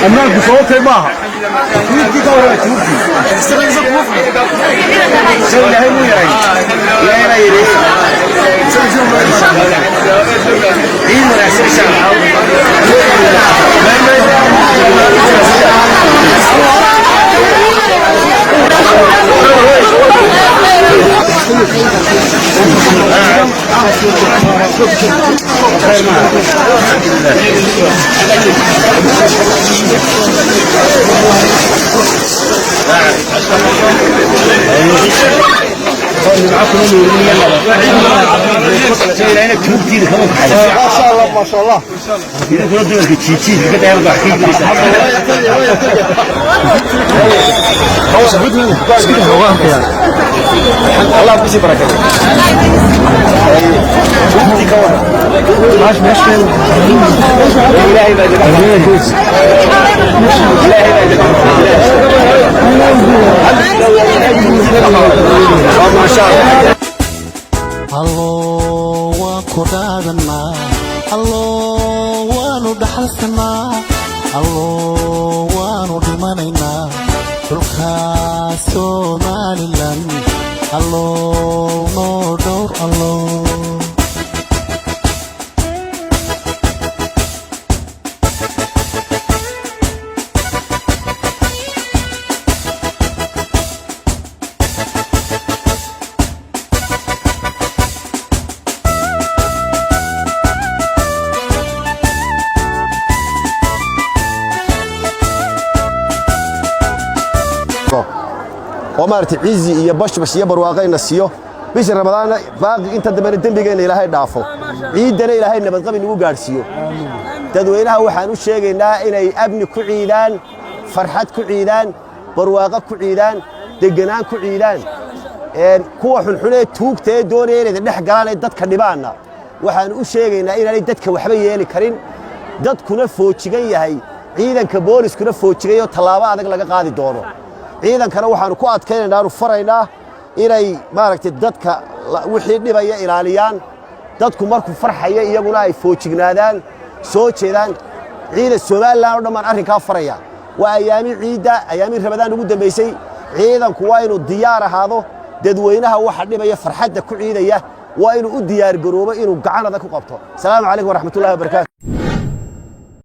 أنا بصوتي معها. تودي دورة تودي. شو اللي هي مو يراي. لا يراي. إيه مناسب شان. ما شاء الله ما شاء الله. الله بيسي بركة. ماشي ماشي. إلهي بعد. ما شاء الله. الله وكرادنا الله وندحسنا الله وندمننا الخاسو ماللن الله نور الله ومارتي عزي يا باش يا برواقينا سيو بيش رمضان باقي انت دبر دنبيgeena ilaahay dhaafo ciidana ilaahay nabad qab inuu gaarsiyo dadweynaha waxaan u sheegaynaa inay abni ku ciidaan farxad ku ciidaan barwaaqo ku ciidaan deganaan ku ciidaan kuwa xunxunee tuugtay doonayeen inay dhex galaan dadka dhibaana waxaan u sheegaynaa inay dadka waxba yeeli karin dadkuna foojigan yahay ciidanka booliskuna foojigayo talaabo adag laga qaadi doono ciidankana waxaan ku adkaynaynaa faraynaa inay maaragtay dadka wixii dhibaya ilaaliyaan dadku markuu farxaya iyaguna ay foojignaadaan soo jeedaan ciidan Soomaaliland oo dhammaan arrinka faraya waa ayaami Ramadaan ugu dambeysay ciidanku waa inuu diyaar ahaado dadweynaha waxa dhibaya farxadda ku ciidaya waa inuu u diyaar garoobo inuu gacanada ku qabto. Assalaamu calaykum wa rahmatullaahi wa barakaatuh.